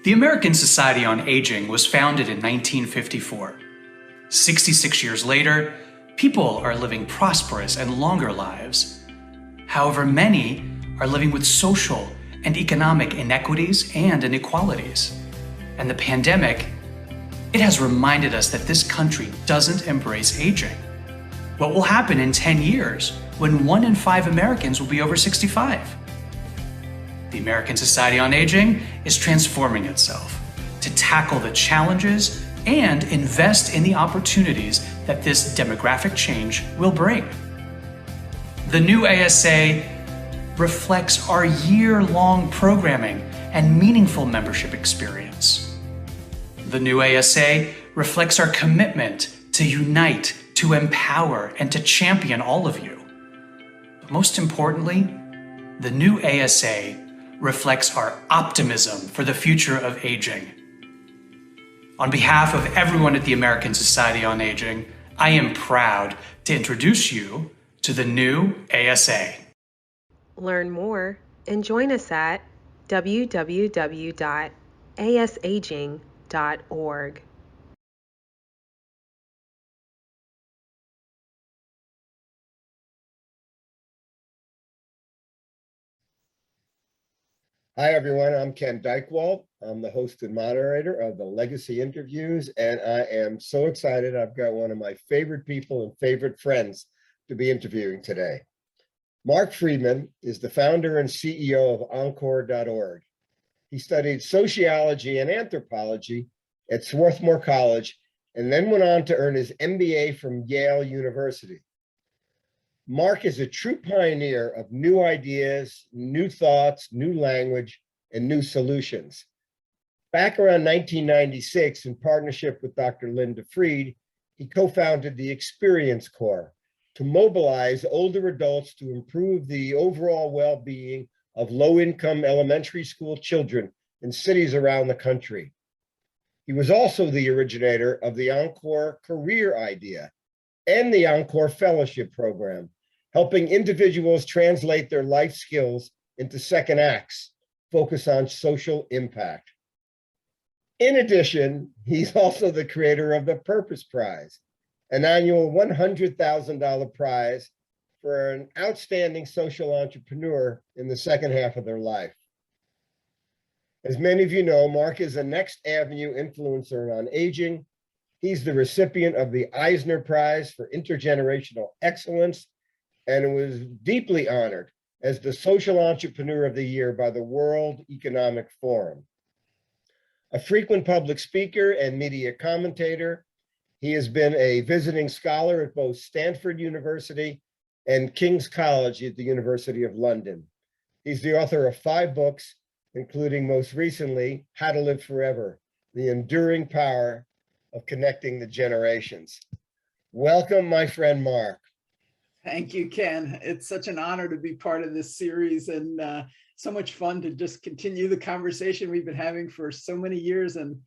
The American Society on Aging was founded in 1954. 66 years later, people are living prosperous and longer lives. However, many are living with social and economic inequities and inequalities. And the pandemic, it has reminded us that this country doesn't embrace aging. What will happen in 10 years when 1 in 5 Americans will be over 65? The American Society on Aging is transforming itself to tackle the challenges and invest in the opportunities that this demographic change will bring. The new ASA reflects our year-long programming and meaningful membership experience. The new ASA reflects our commitment to unite, to empower, and to champion all of you. But most importantly, the new ASA reflects our optimism for the future of aging. On behalf of everyone at the American Society on Aging, I am proud to introduce you to the new ASA. Learn more and join us at www.asaging.org. Hi, everyone. I'm Ken Dychtwald. I'm the host and moderator of the Legacy Interviews, and I am so excited. I've got one of my favorite people and favorite friends to be interviewing today. Marc Freedman is the founder and CEO of Encore.org. He studied sociology and anthropology at Swarthmore College and then went on to earn his MBA from Yale University. Marc is a true pioneer of new ideas, new thoughts, new language, and new solutions. Back around 1996, in partnership with Dr. Linda Fried, he co-founded the Experience Corps to mobilize older adults to improve the overall well-being of low-income elementary school children in cities around the country. He was also the originator of the Encore Career Idea and the Encore Fellowship Program, helping individuals translate their life skills into second acts, focus on social impact. In addition, he's also the creator of the Purpose Prize, an annual $100,000 prize for an outstanding social entrepreneur in the second half of their life. As many of you know, Marc is a Next Avenue influencer on aging. He's the recipient of the Eisner Prize for Intergenerational Excellence and was deeply honored as the Social Entrepreneur of the Year by the World Economic Forum. A frequent public speaker and media commentator, he has been a visiting scholar at both Stanford University and King's College at the University of London. He's the author of 5 books, including most recently, How to Live Forever, The Enduring Power of Connecting the Generations. Welcome, my friend Marc. Thank you, Ken. It's such an honor to be part of this series and so much fun to just continue the conversation we've been having for so many years, and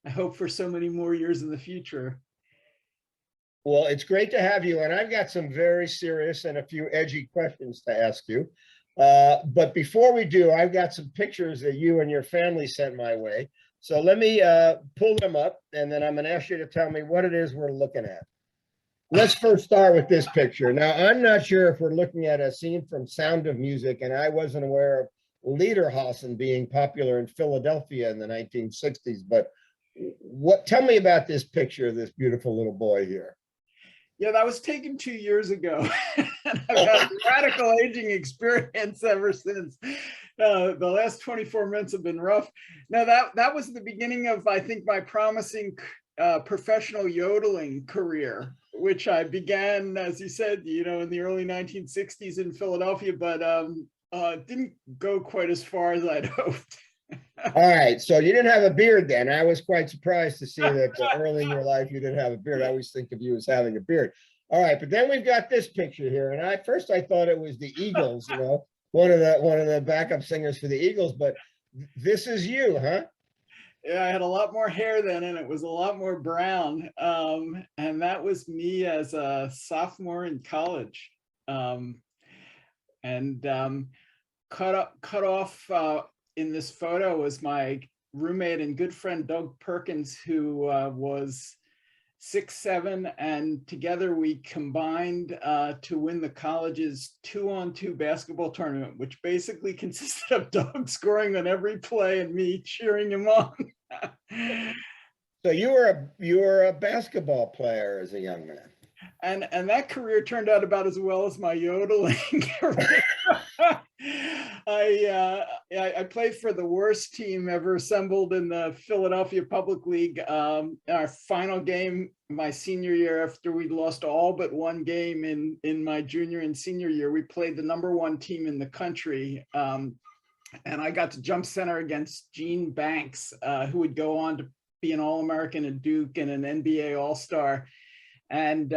I hope for so many more years in the future. Well, it's great to have you, and I've got some very serious and a few edgy questions to ask you. But before we do, I've got some pictures that you and your family sent my way. So let me pull them up, and then I'm going to ask you to tell me what it is we're looking at. Let's first start with this picture. Now, I'm not sure if we're looking at a scene from Sound of Music, and I wasn't aware of Lederhosen being popular in Philadelphia in the 1960s, but tell me about this picture of this beautiful little boy here. Yeah, that was taken 2 years ago. And I've had a radical aging experience ever since. The last 24 months have been rough. Now, that was the beginning of, I think, my promising professional yodeling career, which I began, as you said, in the early 1960s in Philadelphia, but didn't go quite as far as I'd hoped. All right, so you didn't have a beard then. I was quite surprised to see that early in your life you didn't have a beard. I always think of you as having a beard. All right, but then we've got this picture here, and at first I thought it was the Eagles, one of the backup singers for the Eagles, but this is you, huh? Yeah, I had a lot more hair then, and it was a lot more brown. And that was me as a sophomore in college. Cut off in this photo was my roommate and good friend, Doug Perkins, who was 6'7", and together we combined to win the college's 2-on-2 basketball tournament, which basically consisted of Doug scoring on every play and me cheering him on. So you were a basketball player as a young man. And that career turned out about as well as my yodeling career. I played for the worst team ever assembled in the Philadelphia Public League. Our final game my senior year, after we lost all but one game in my junior and senior year, we played the #1 team in the country. And I got to jump center against Gene Banks, who would go on to be an All-American at Duke and an NBA All-Star. And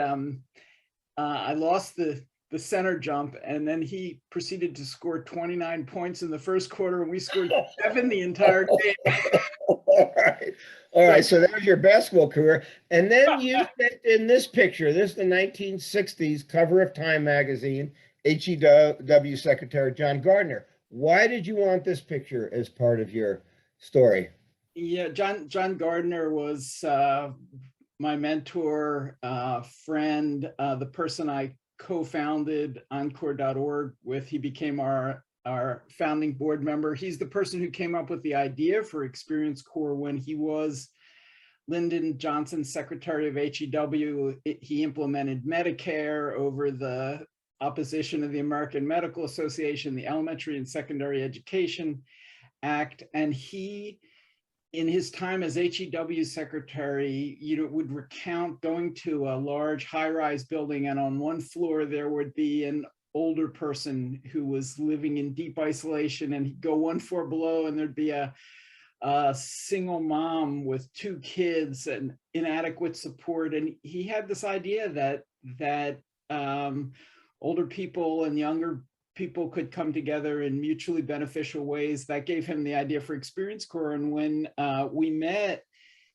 I lost the center jump, and then he proceeded to score 29 points in the first quarter, and we scored 7 the entire game. All right. So that was your basketball career. And then you, in this picture, this is the 1960s cover of Time magazine, HEW Secretary John Gardner. Why did you want this picture as part of your story? Yeah, John Gardner was my mentor, friend, the person I co-founded Encore.org with. He became our founding board member. He's the person who came up with the idea for Experience Corps when he was Lyndon Johnson's secretary of HEW. He implemented Medicare over the opposition of the American Medical Association, the Elementary and Secondary Education Act, and he, in his time as HEW secretary, would recount going to a large high-rise building, and on one floor there would be an older person who was living in deep isolation, and he'd go one floor below and there'd be a single mom with 2 kids and inadequate support. And he had this idea that older people and younger people could come together in mutually beneficial ways. That gave him the idea for Experience Corps. And when we met,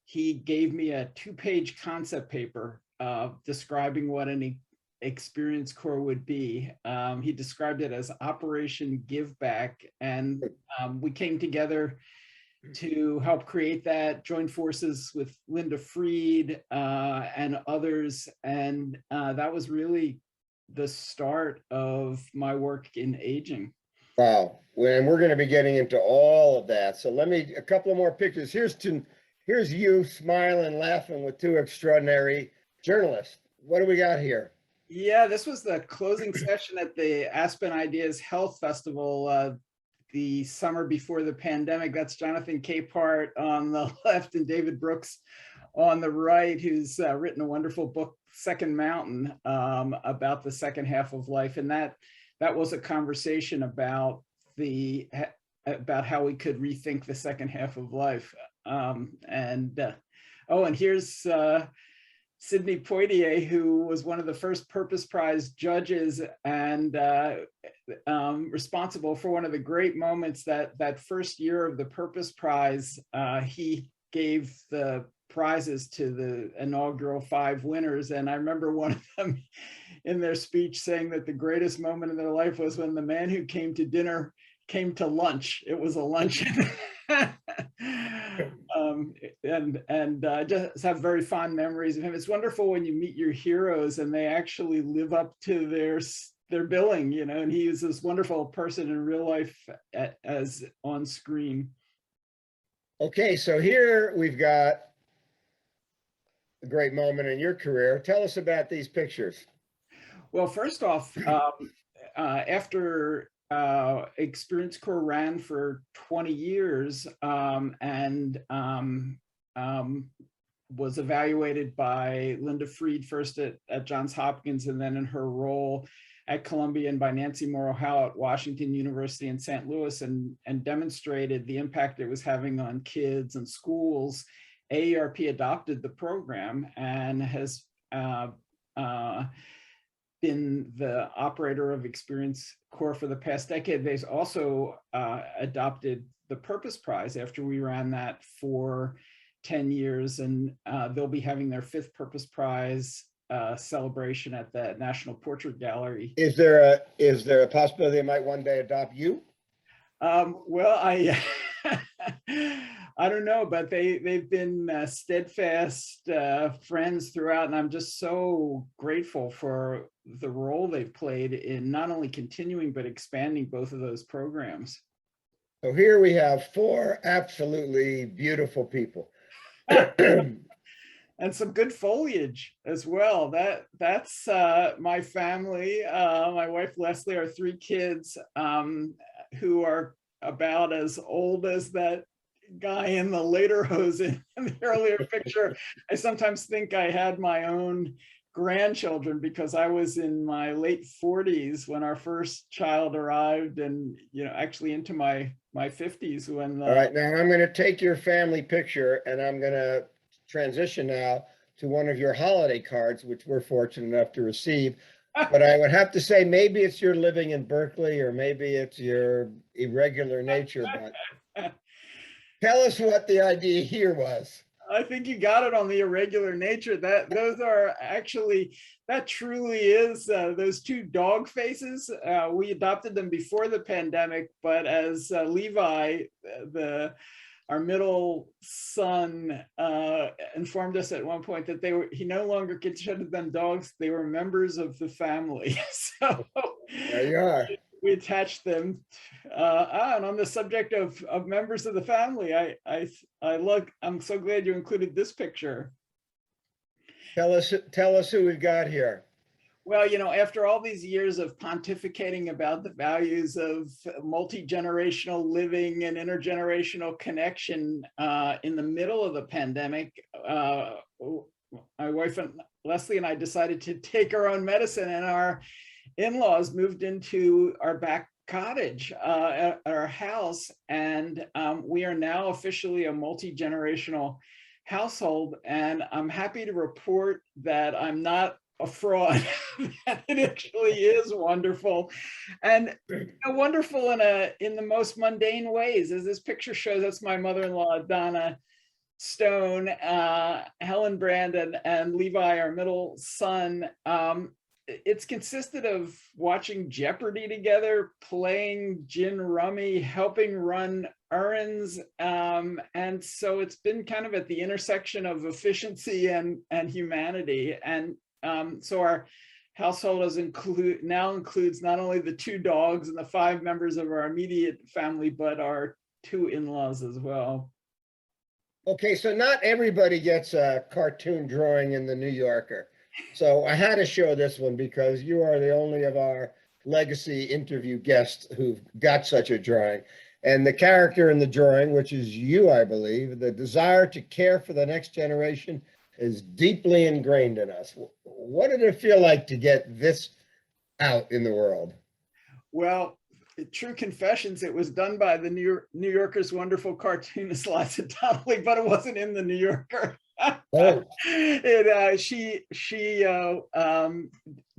he gave me a 2-page concept paper describing what an Experience Corps would be. He described it as Operation Give Back. And we came together to help create that, join forces with Linda Freed and others. And that was really the start of my work in aging. Wow. And we're going to be getting into all of that. So a couple of more pictures. Here's you smiling, laughing with 2 extraordinary journalists. What do we got here? Yeah, this was the closing session at the Aspen Ideas Health Festival the summer before the pandemic. That's Jonathan Capehart on the left and David Brooks on the right, who's written a wonderful book, Second Mountain, about the second half of life. And that was a conversation about how we could rethink the second half of life. And here's Sidney Poitier, who was one of the first Purpose Prize judges and responsible for one of the great moments that first year of the Purpose Prize. He gave the prizes to the inaugural 5 winners. And I remember one of them in their speech saying that the greatest moment in their life was when the man who came to dinner came to lunch. It was a luncheon. And I just have very fond memories of him. It's wonderful when you meet your heroes and they actually live up to their billing, and he is this wonderful person in real life as on screen. Okay, so here we've got a great moment in your career. Tell us about these pictures. Well, first off, after Experience Corps ran for 20 years and was evaluated by Linda Freed, first at Johns Hopkins and then in her role at Columbia, and by Nancy Morrow Howe at Washington University in St. Louis, and demonstrated the impact it was having on kids and schools. AARP adopted the program and has been the operator of Experience Corps for the past decade. They've also adopted the Purpose Prize after we ran that for 10 years, and they'll be having their 5th Purpose Prize celebration at the National Portrait Gallery. Is there a possibility they might one day adopt you? Well, I don't know, but they've been steadfast friends throughout, and I'm just so grateful for the role they've played in not only continuing but expanding both of those programs. So here we have four absolutely beautiful people. And some good foliage as well. That's my family. My wife Leslie, our three kids, who are about as old as that guy in the lederhosen in the earlier picture. I sometimes think I had my own grandchildren because I was in my late 40s when our first child arrived, and actually into my 50s when All right, now I'm going to take your family picture and I'm going to transition now to one of your holiday cards, which we're fortunate enough to receive. But I would have to say, maybe it's your living in Berkeley, or maybe it's your irregular nature. But tell us what the idea here was. I think you got it on the irregular nature. That truly is those two dog faces. We adopted them before the pandemic, but as Levi, our middle son, informed us at one point that he no longer considered them dogs; they were members of the family. So there you are. We attached them. And on the subject of members of the family, I'm so glad you included this picture. Tell us who we've got here. Well, after all these years of pontificating about the values of multi-generational living and intergenerational connection, in the middle of the pandemic, my wife and Leslie and I decided to take our own medicine, and our in-laws moved into our back cottage at our house, and we are now officially a multi-generational household. And I'm happy to report that I'm not a fraud. It actually is wonderful, and wonderful in the most mundane ways. As this picture shows, that's my mother-in-law, Donna Stone, Helen Brandon, and Levi, our middle son. It's consisted of watching Jeopardy together, playing gin rummy, helping run errands, and so it's been kind of at the intersection of efficiency and humanity. And so our household now includes not only the two dogs and the 5 members of our immediate family, but our 2 in-laws as well. Okay, so not everybody gets a cartoon drawing in the New Yorker. So I had to show this one because you are the only of our legacy interview guests who've got such a drawing. And the character in the drawing, which is you, I believe, the desire to care for the next generation is deeply ingrained in us. What did it feel like to get this out in the world? Well, true confessions, it was done by the New Yorker's wonderful cartoonist Liza Donnelly, but it wasn't in the New Yorker. Oh. She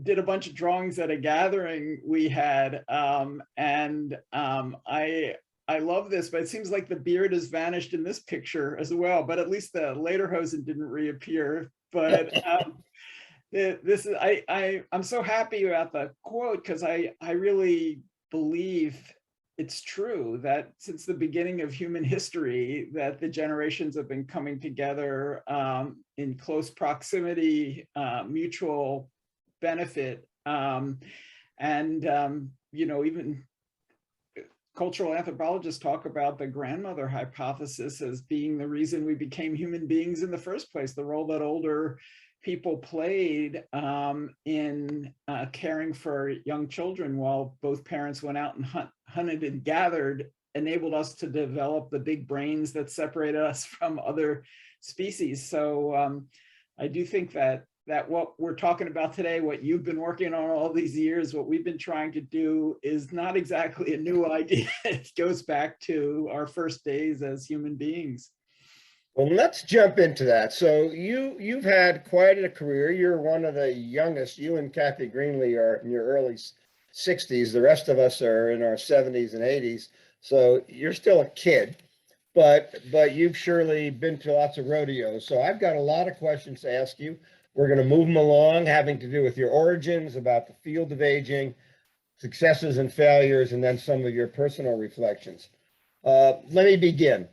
did a bunch of drawings at a gathering we had, and I love this, but it seems like the beard has vanished in this picture as well. But at least the lederhosen didn't reappear. But this is I'm so happy about the quote because I really believe it's true that since the beginning of human history that the generations have been coming together in close proximity, mutual benefit, and even cultural anthropologists talk about the grandmother hypothesis as being the reason we became human beings in the first place, the role that older people played in caring for young children while both parents went out and hunted and gathered, enabled us to develop the big brains that separated us from other species. So I do think that what we're talking about today, what you've been working on all these years, what we've been trying to do is not exactly a new idea. It goes back to our first days as human beings. Well, let's jump into that. So you've had quite a career. You're one of the youngest. You and Kathy Greenlee are in your early 60s. The rest of us are in our 70s and 80s. So you're still a kid, but you've surely been to lots of rodeos. So I've got a lot of questions to ask you. We're going to move them along, having to do with your origins, about the field of aging, successes and failures, and then some of your personal reflections. Let me begin.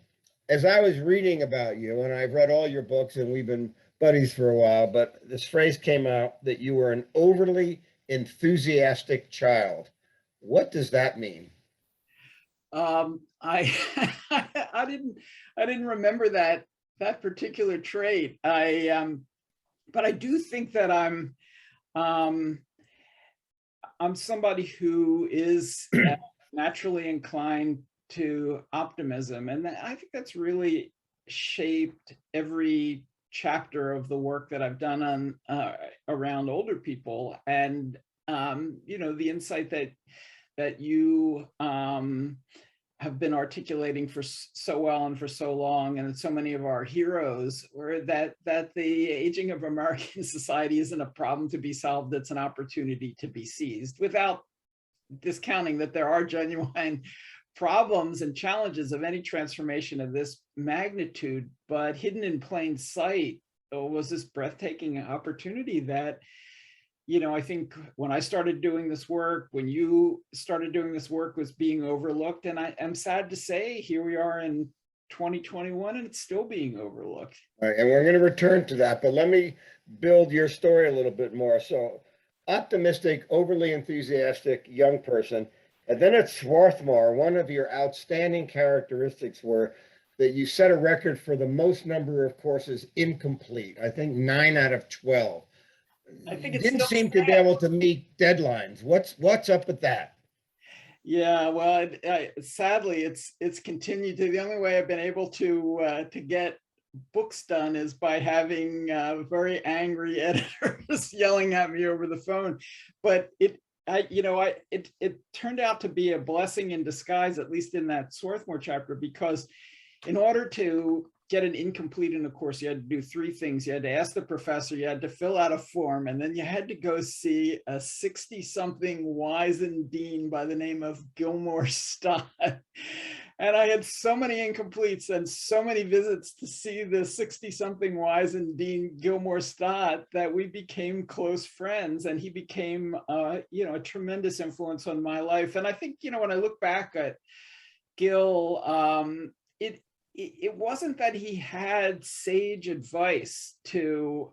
as I was reading about you, and I've read all your books and we've been buddies for a while, but this phrase came out that you were an overly enthusiastic child. What does that mean? I I didn't remember that particular trait. But I do think that um, I'm somebody who is naturally inclined to optimism, and I think that's really shaped every chapter of the work that I've done on around older people. And you know, the insight that you have been articulating for so well and for so long, and so many of our heroes, were that the aging of American society isn't a problem to be solved, it's an opportunity to be seized, without discounting that there are genuine problems and challenges of any transformation of this magnitude. But hidden in plain sight was this breathtaking opportunity that, you know, I think when I started doing this work, when you started doing this work, was being overlooked. And I am sad to say, here we are in 2021 and it's still being overlooked. All right, and we're going to return to that, but let me build your story a little bit more. So, optimistic, overly enthusiastic young person. And then at Swarthmore, one of your outstanding characteristics were that you set a record for the most number of courses incomplete. I think 9 out of 12. I think it Didn't seem to be able to meet deadlines. What's up with that? Yeah, well, sadly, it's continued to. The only way I've been able to get books done is by having very angry editors yelling at me over the phone. But it turned out to be a blessing in disguise, at least in that Swarthmore chapter, because in order to get an incomplete in a course, you had to do 3 things. You had to ask the professor, you had to fill out a form, and then you had to go see a 60-something wizened dean by the name of Gilmore Stott. And I had so many incompletes and so many visits to see the 60-something wizened dean Gilmore Stott that we became close friends, and he became a tremendous influence on my life. And I think, you know, when I look back at Gil, it wasn't that he had sage advice to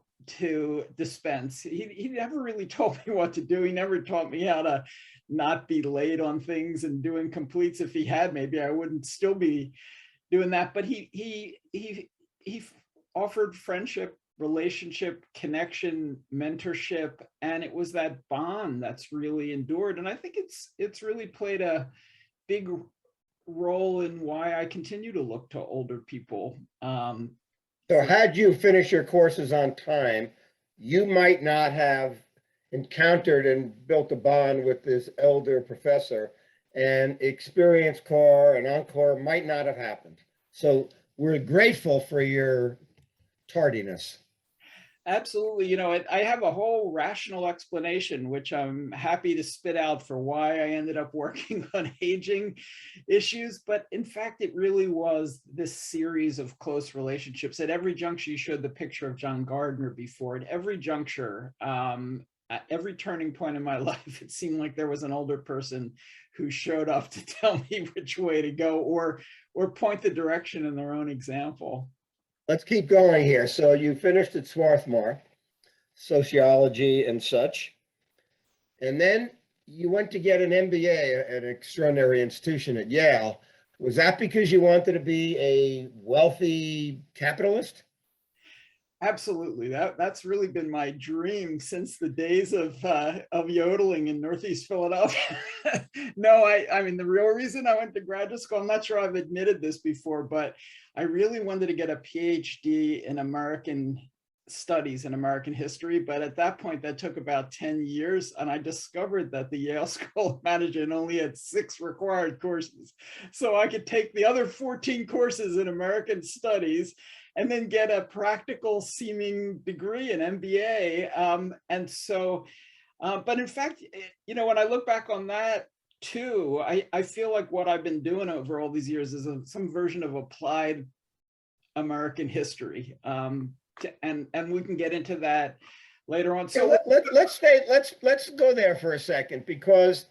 dispense. He never really told me what to do. He never taught me how to not be late on things and doing completes. If he had, maybe I wouldn't still be doing that. But he offered friendship, relationship, connection, mentorship, and it was that bond that's really endured. And I think it's really played a big role in why I continue to look to older people. So had you finished your courses on time, you might not have encountered and built a bond with this elder professor, and Experience Corps and Encore might not have happened. So we're grateful for your tardiness. Absolutely. You know, I have a whole rational explanation, which I'm happy to spit out, for why I ended up working on aging issues. But in fact, it really was this series of close relationships. At every juncture, you showed the picture of John Gardner before. At every juncture, at every turning point in my life, it seemed like there was an older person who showed up to tell me which way to go, or point the direction in their own example. Let's keep going here. So you finished at Swarthmore, sociology and such, and then you went to get an MBA at an extraordinary institution at Yale. Was that because you wanted to be a wealthy capitalist? Absolutely. That's really been my dream since the days of yodeling in Northeast Philadelphia. No, I mean, the real reason I went to graduate school, I'm not sure I've admitted this before, but I really wanted to get a PhD in American studies and American history. But at that point, that took about 10 years. And I discovered that the Yale School of Management only had 6 required courses. So I could take the other 14 courses in American studies and then get a practical seeming degree, an MBA. But in fact, you know, when I look back on that too, I feel like what I've been doing over all these years is some version of applied American history. And we can get into that later on. So let's go there for a second, because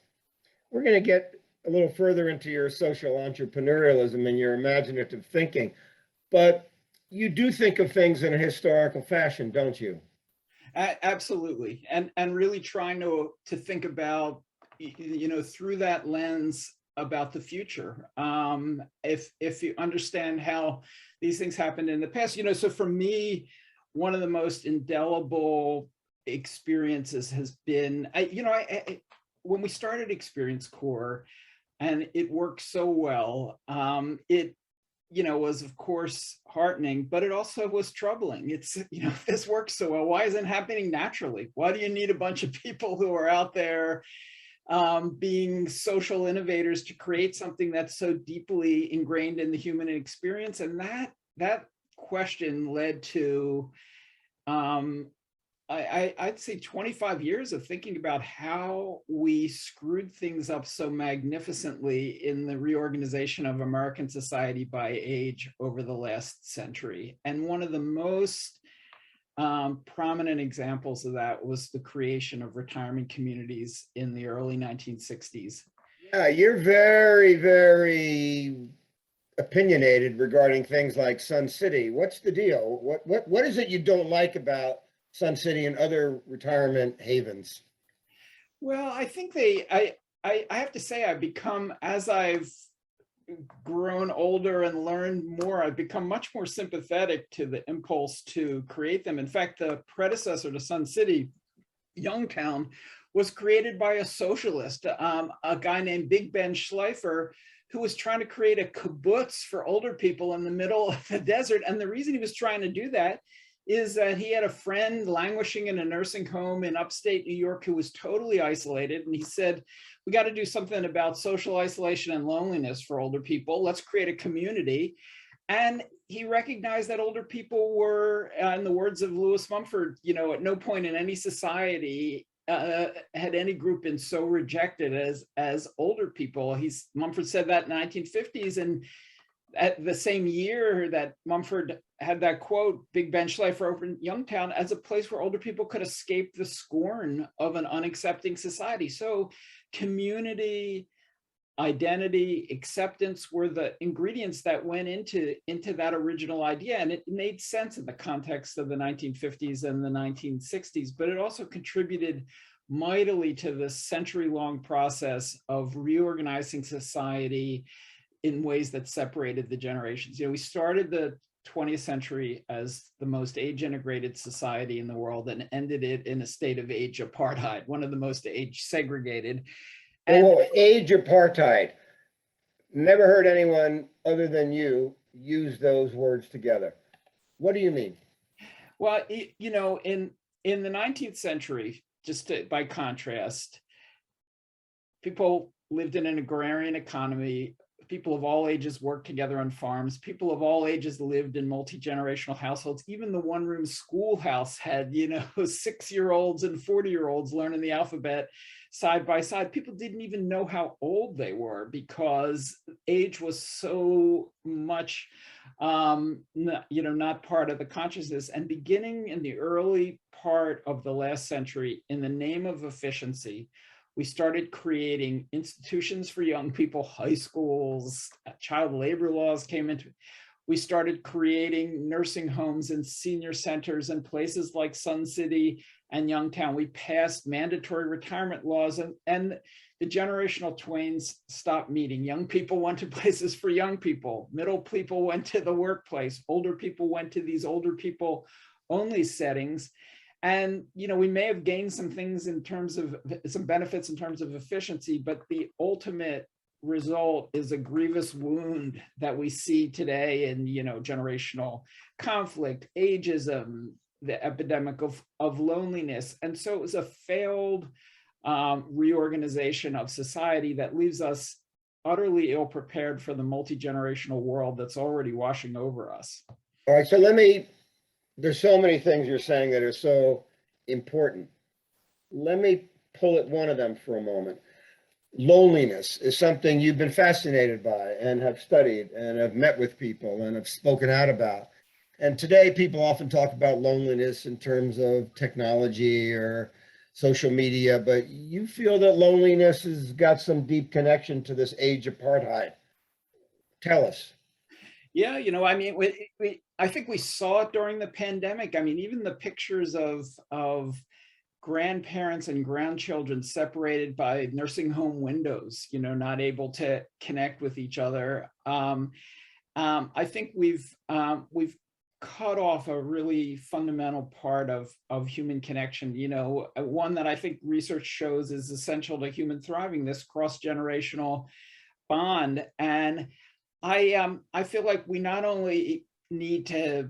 we're going to get a little further into your social entrepreneurialism and your imaginative thinking. but you do think of things in a historical fashion, don't you? Absolutely, and really trying to think about, through that lens about the future. If you understand how these things happened in the past, so for me, one of the most indelible experiences has been, when we started Experience Corps, and it worked so well, it was of course heartening, but it also was troubling. It's, if this works so well, why isn't it happening naturally? Why do you need a bunch of people who are out there being social innovators to create something that's so deeply ingrained in the human experience? And that question led to, I'd say 25 years of thinking about how we screwed things up so magnificently in the reorganization of American society by age over the last century. And one of the most prominent examples of that was the creation of retirement communities in the early 1960s. Yeah, you're very, very opinionated regarding things like Sun City. What's the deal? What is it you don't like about Sun City and other retirement havens? Well, I think I have to say, I've become, as I've grown older and learned more, I've become much more sympathetic to the impulse to create them. In fact, the predecessor to Sun City, Youngtown, was created by a socialist, a guy named Big Ben Schleifer, who was trying to create a kibbutz for older people in the middle of the desert. And the reason he was trying to do that is that he had a friend languishing in a nursing home in upstate New York who was totally isolated. And he said, we got to do something about social isolation and loneliness for older people. Let's create a community. And he recognized that older people were, in the words of Lewis Mumford, at no point in any society had any group been so rejected as older people. Mumford said that in the 1950s. And at the same year that Mumford had that quote, Big Ben Schleifer opened Youngtown as a place where older people could escape the scorn of an unaccepting society. So community, identity, acceptance were the ingredients that went into that original idea. And it made sense in the context of the 1950s and the 1960s, but it also contributed mightily to the century-long process of reorganizing society in ways that separated the generations. We started the 20th century as the most age-integrated society in the world and ended it in a state of age apartheid, one of the most age-segregated. Age apartheid. Never heard anyone other than you use those words together. What do you mean? Well, in the 19th century, by contrast, people lived in an agrarian economy. People of all ages worked together on farms. People of all ages lived in multi-generational households. Even the one-room schoolhouse had, 6-year-olds and 40-year-olds learning the alphabet side by side. People didn't even know how old they were because age was so much, not part of the consciousness. And beginning in the early part of the last century, in the name of efficiency, we started creating institutions for young people, high schools, child labor laws came into it. We started creating nursing homes and senior centers and places like Sun City and Youngtown. We passed mandatory retirement laws and the generational twains stopped meeting. Young people went to places for young people. Middle people went to the workplace. Older people went to these older people only settings. And, we may have gained some things in terms of some benefits in terms of efficiency, but the ultimate result is a grievous wound that we see today in, generational conflict, ageism, the epidemic of loneliness. And so it was a failed reorganization of society that leaves us utterly ill-prepared for the multi-generational world that's already washing over us. All right, so there's so many things you're saying that are so important. Let me pull at one of them for a moment. Loneliness is something you've been fascinated by and have studied and have met with people and have spoken out about. And today people often talk about loneliness in terms of technology or social media, but you feel that loneliness has got some deep connection to this age apartheid. Tell us. Yeah, I mean, I think we saw it during the pandemic. I mean, even the pictures of grandparents and grandchildren separated by nursing home windows, not able to connect with each other. I think we've cut off a really fundamental part of human connection. One that I think research shows is essential to human thriving, this cross-generational bond. And I feel like we not only need to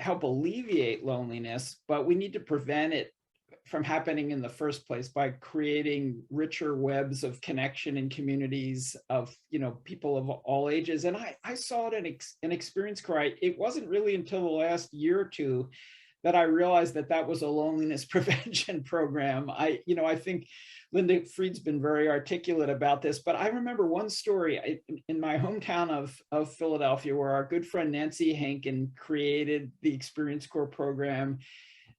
help alleviate loneliness, but we need to prevent it from happening in the first place by creating richer webs of connection in communities of people of all ages. And I saw it in Experience Corps. It wasn't really until the last year or two that I realized that was a loneliness prevention program. I think Linda Fried's been very articulate about this, but I remember one story in my hometown of Philadelphia where our good friend Nancy Hankin created the Experience Corps program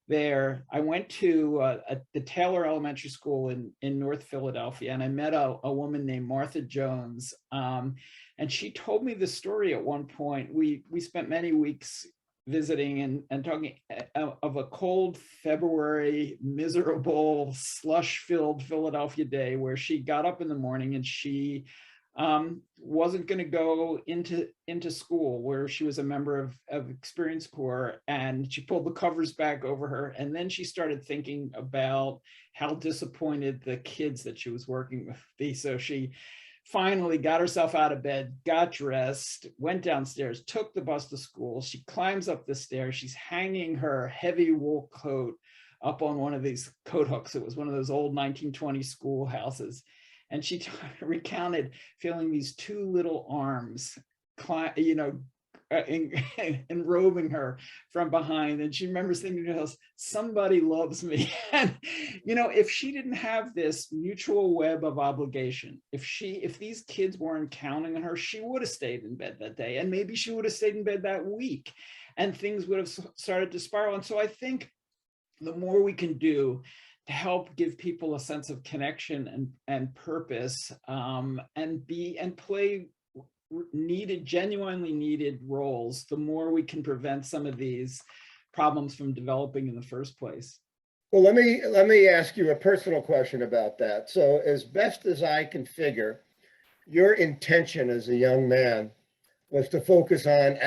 there. I went to the Taylor Elementary School in North Philadelphia, and I met a woman named Martha Jones. And she told me the story at one point. We spent many weeks visiting and talking of a cold February, miserable, slush-filled Philadelphia day where she got up in the morning and she wasn't going to go into school, where she was a member of Experience Corps, and she pulled the covers back over her. And then she started thinking about how disappointed the kids that she was working with be. So she finally got herself out of bed, got dressed, went downstairs, took the bus to school. She climbs up the stairs. She's hanging her heavy wool coat up on one of these coat hooks. It was one of those old 1920s schoolhouses. And she recounted feeling these two little arms, enrobing her from behind. And she remembers thinking to herself, somebody loves me. And, if she didn't have this mutual web of obligation, if these kids weren't counting on her, she would have stayed in bed that day. And maybe she would have stayed in bed that week, and things would have started to spiral. And so I think the more we can do to help give people a sense of connection and purpose, and play genuinely needed roles, the more we can prevent some of these problems from developing in the first place. Well, let me ask you a personal question about that. So as best as I can figure, your intention as a young man was to focus on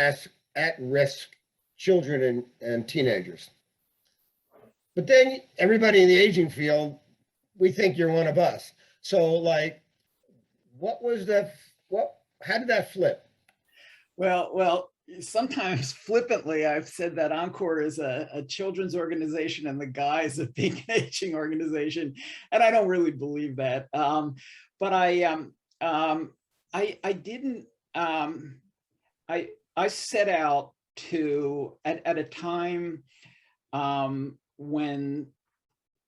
at-risk children and teenagers. But then everybody in the aging field, we think you're one of us. So how did that flip? Well, sometimes flippantly, I've said that Encore is a children's organization in the guise of being an aging organization, and I don't really believe that. But I didn't. I set out to at a time when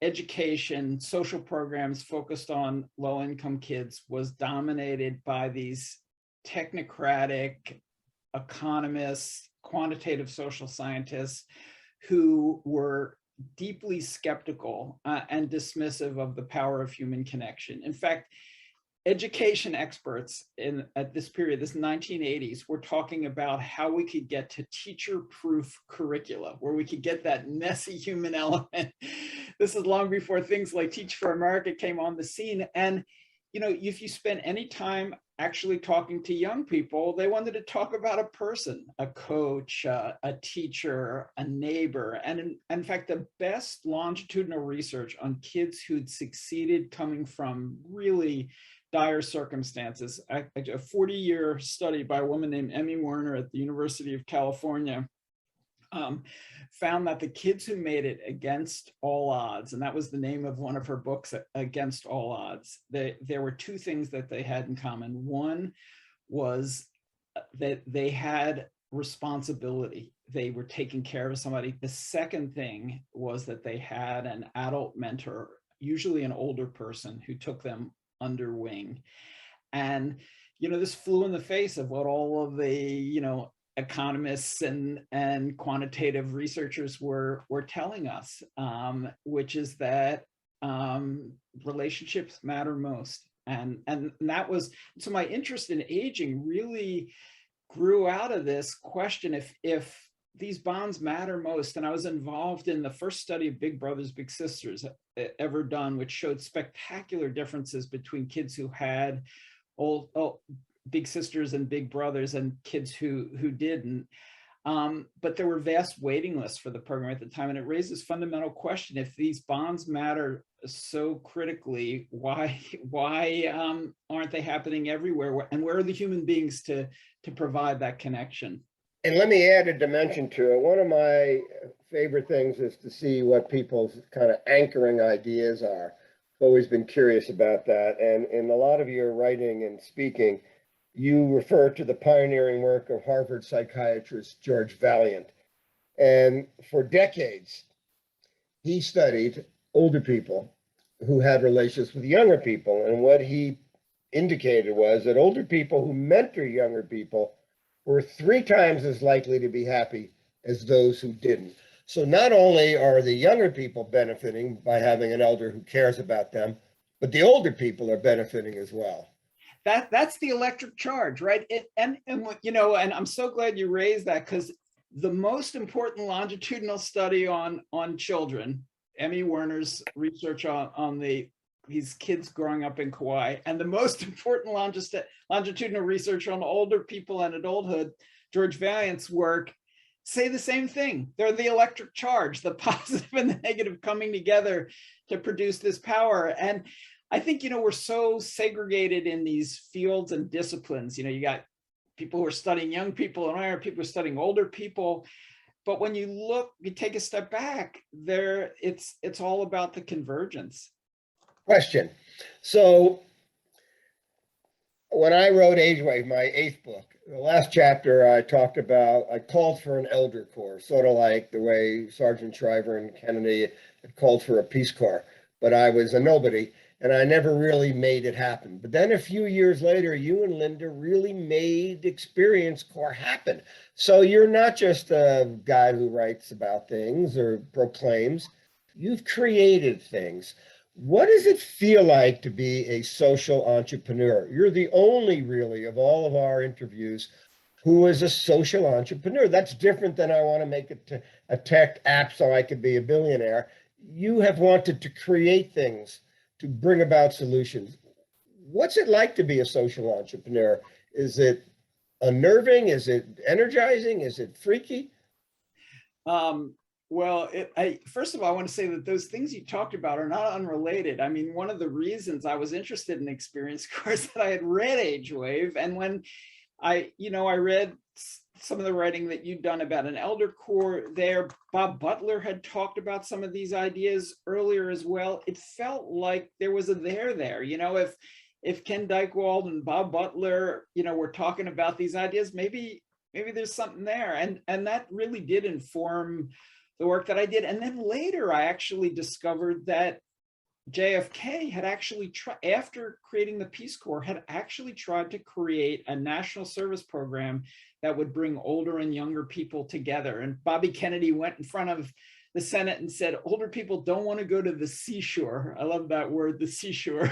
education, social programs focused on low-income kids was dominated by these technocratic economists, quantitative social scientists who were deeply skeptical and dismissive of the power of human connection. In fact, education experts at this period, this 1980s, were talking about how we could get to teacher-proof curricula, where we could get that messy human element. This is long before things like Teach for America came on the scene. And if you spend any time actually talking to young people, they wanted to talk about a person, a coach, a teacher, a neighbor. And in fact, the best longitudinal research on kids who'd succeeded coming from really dire circumstances, a 40-year study by a woman named Emmy Werner at the University of California, found that the kids who made it against all odds, and that was the name of one of her books, Against All Odds, there were two things that they had in common. One was that they had responsibility. They were taking care of somebody. The second thing was that they had an adult mentor, usually an older person, who took them under wing. And, this flew in the face of what all of the, economists and quantitative researchers were telling us, which is that relationships matter most. And that was, so my interest in aging really grew out of this question if these bonds matter most. And I was involved in the first study of Big Brothers, Big Sisters ever done, which showed spectacular differences between kids who had old big sisters and big brothers and kids who didn't. But there were vast waiting lists for the program at the time. And it raised this fundamental question: if these bonds matter so critically, why aren't they happening everywhere? And where are the human beings to provide that connection? And let me add a dimension to it. One of my favorite things is to see what people's kind of anchoring ideas are. I've always been curious about that. And in a lot of your writing and speaking, you refer to the pioneering work of Harvard psychiatrist George Vaillant. And for decades, he studied older people who had relations with younger people. And what he indicated was that older people who mentor younger people were 3 times as likely to be happy as those who didn't. So not only are the younger people benefiting by having an elder who cares about them, but the older people are benefiting as well. That's the electric charge, right? And you know, and I'm so glad you raised that, because the most important longitudinal study on children, Emmy Werner's research on these kids growing up in Kauai, and the most important longitudinal research on older people and adulthood, George Vaillant's work, say the same thing. They're the electric charge, the positive and the negative coming together to produce this power. And I think, you know, we're so segregated in these fields and disciplines. You know, you got people who are studying young people and people who are studying older people. But when you take a step back, it's all about the convergence. Question. So when I wrote Age Wave, my 8th book, the last chapter I called for an elder corps, sort of like the way Sergeant Shriver and Kennedy had called for a Peace Corps. But I was a nobody, and I never really made it happen. But then a few years later, you and Linda really made Experience Corps happen. So you're not just a guy who writes about things or proclaims. You've created things. What does it feel like to be a social entrepreneur? You're the only, really, of all of our interviews who is a social entrepreneur. That's different than I want to make it to a tech app so I could be a billionaire. You have wanted to create things to bring about solutions. What's it like to be a social entrepreneur? Is it unnerving? Is it energizing? Is it freaky? Well, first of all, I want to say that those things you talked about are not unrelated. I mean, one of the reasons I was interested in Experience Corps is that I had read Age Wave. And when I read some of the writing that you'd done about an elder corps there, Bob Butler had talked about some of these ideas earlier as well. It felt like there was a there. You know, if Ken Dychtwald and Bob Butler, you know, were talking about these ideas, maybe there's something there. And that really did inform the work that I did. And then later, I actually discovered that JFK had actually after creating the Peace Corps, had actually tried to create a national service program that would bring older and younger people together. And Bobby Kennedy went in front of the Senate and said, older people don't want to go to the seashore. I love that word, the seashore.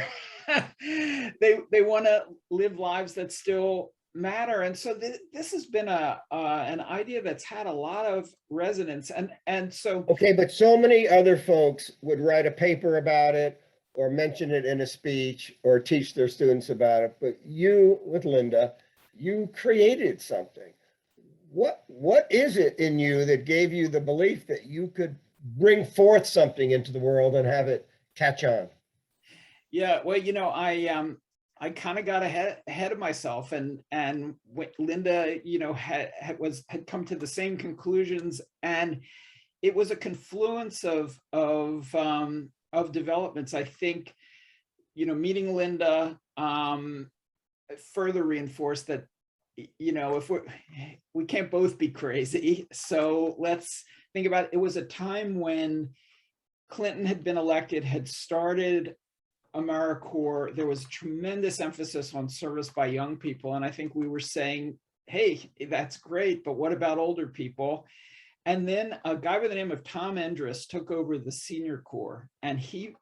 They want to live lives that still matter. And so this has been an idea that's had a lot of resonance. And so okay, but so many other folks would write a paper about it or mention it in a speech or teach their students about it. But you, with Linda, you created something. What is it in you that gave you the belief that you could bring forth something into the world and have it catch on? Yeah, well, you know, I kind of got ahead of myself, and Linda, you know, had come to the same conclusions, and it was a confluence of developments. I think, you know, meeting Linda further reinforced that, you know, if we can't both be crazy, so let's think about it. It was a time when Clinton had been elected, had started AmeriCorps. There was tremendous emphasis on service by young people. And I think we were saying, hey, that's great, but what about older people? And then a guy by the name of Tom Endress took over the Senior Corps, and he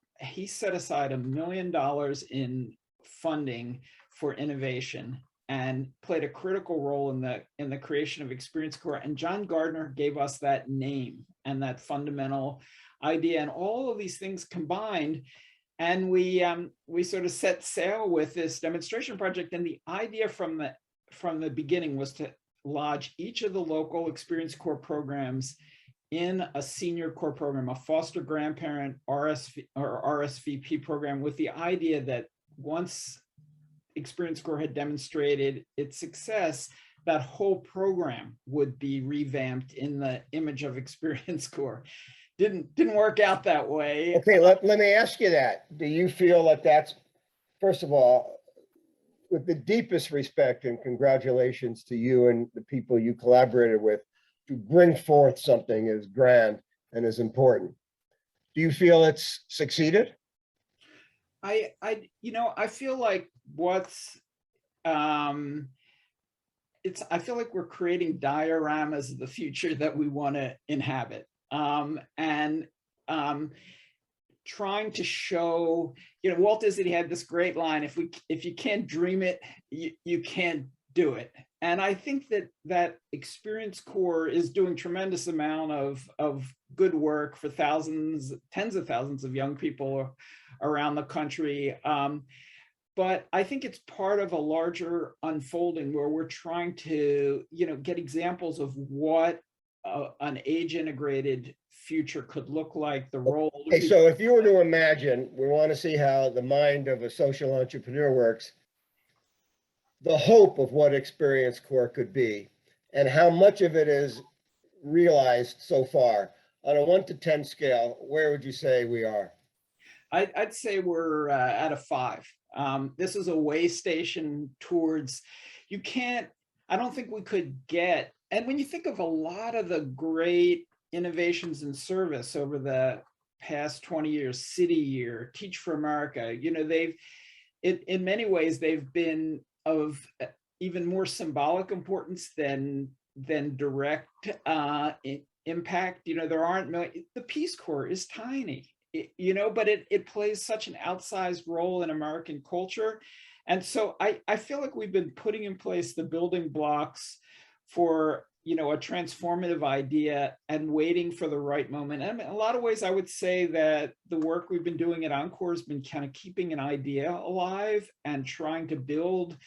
set aside $1 million in funding for innovation. and played a critical role in the creation of Experience Corps. And John Gardner gave us that name and that fundamental idea, and all of these things combined. And we sort of set sail with this demonstration project. And the idea from the beginning was to lodge each of the local Experience Corps programs in a senior core program, a foster grandparent RSVP program, with the idea that once Experience Corps had demonstrated its success, that whole program would be revamped in the image of Experience Corps. Didn't work out that way. Okay, let me ask you that. Do you feel that that's, first of all, with the deepest respect and congratulations to you and the people you collaborated with to bring forth something as grand and as important. Do you feel it's succeeded? I feel like I feel like we're creating dioramas of the future that we want to inhabit. And trying to show, Walt Disney had this great line, if you can't dream it, you can't do it. And I think that Experience Corps is doing tremendous amount of good work for tens of thousands of young people around the country. But I think it's part of a larger unfolding where we're trying to, get examples of what an age-integrated future could look like, the role. Okay, so if you were to imagine, we want to see how the mind of a social entrepreneur works, the hope of what Experience Corps could be, and how much of it is realized so far. On a 1 to 10 scale, where would you say we are? I'd say we're at a 5. This is a way station towards, I don't think we could get, and when you think of a lot of the great innovations in service over the past 20 years, City Year, Teach for America, in many ways, they've been of even more symbolic importance than direct impact. There aren't, the Peace Corps is tiny, but it plays such an outsized role in American culture. And so I feel like we've been putting in place the building blocks for, a transformative idea and waiting for the right moment. And in a lot of ways, I would say that the work we've been doing at Encore has been kind of keeping an idea alive and trying to build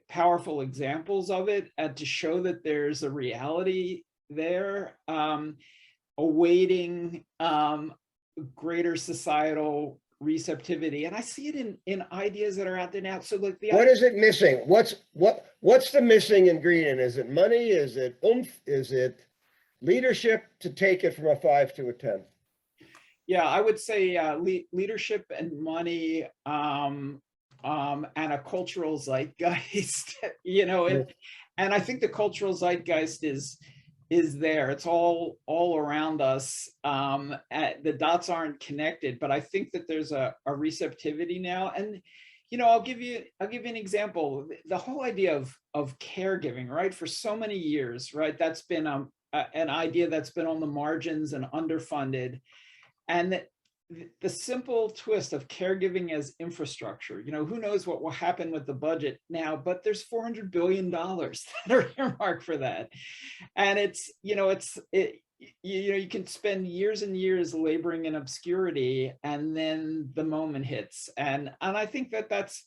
powerful examples of it and to show that there's a reality there, awaiting greater societal receptivity. And I see it in ideas that are out there now. So like what is it missing? What's the missing ingredient? Is it money? Is it oomph? Is it leadership to take it from a 5 to a 10? Yeah, I would say leadership and money, and a cultural zeitgeist, and I think the cultural zeitgeist is there. It's all around us. The dots aren't connected, but I think that there's a receptivity now. And I'll give you an example. The whole idea of caregiving, right? For so many years, right? That's been an idea that's been on the margins and underfunded. And the simple twist of caregiving as infrastructure, who knows what will happen with the budget now, but there's $400 billion that are earmarked for that. And you can spend years and years laboring in obscurity, and then the moment hits. And I think that's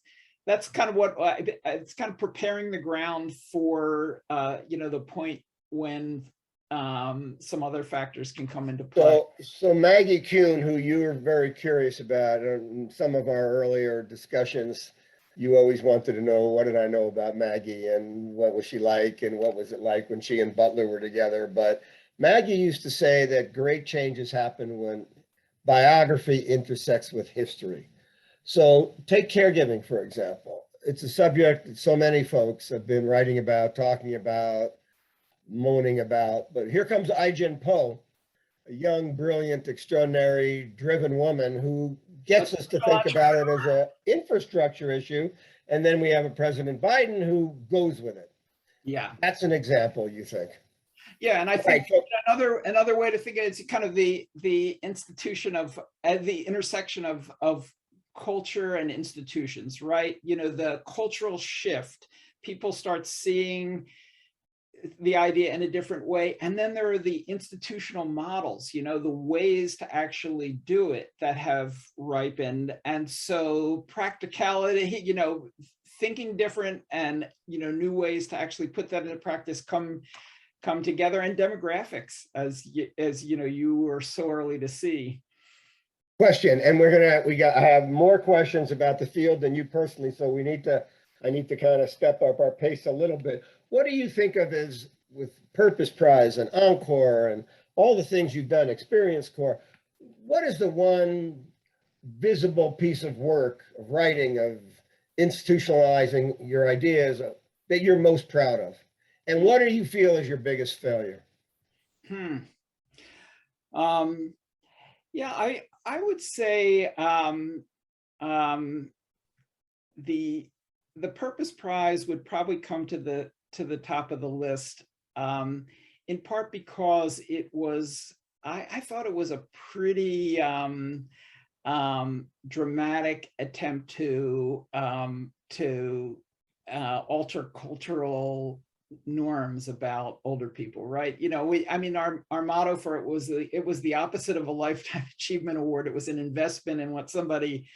kind of what it's kind of preparing the ground for, the point when some other factors can come into play. So Maggie Kuhn, who you were very curious about in some of our earlier discussions, you always wanted to know, what did I know about Maggie and what was she like and what was it like when she and Butler were together? But Maggie used to say that great changes happen when biography intersects with history. So take caregiving, for example. It's a subject that so many folks have been writing about, talking about, moaning about, but here comes Ai-jen Poo, a young, brilliant, extraordinary, driven woman who gets us to think about it as an infrastructure issue, and then we have a President Biden who goes with it. Yeah, that's an example, you think? Yeah, and I think another way to think of it is kind of the institution of the intersection of culture and institutions, right? The cultural shift people start seeing the idea in a different way. And then there are the institutional models, the ways to actually do it that have ripened. And so practicality, thinking different and, new ways to actually put that into practice come together, and demographics, as you were so early to see. Question, and I have more questions about the field than you personally, so I need to kind of step up our pace a little bit. What do you think of as with Purpose Prize and Encore and all the things you've done, Experience Corps? What is the one visible piece of work, of writing, of institutionalizing your ideas that you're most proud of? And what do you feel is your biggest failure? Yeah, I would say the Purpose Prize would probably come to the top of the list, in part because it was, I thought it was a pretty dramatic attempt to alter cultural norms about older people, right? Our motto for it was the opposite of a lifetime achievement award. It was an investment in what somebody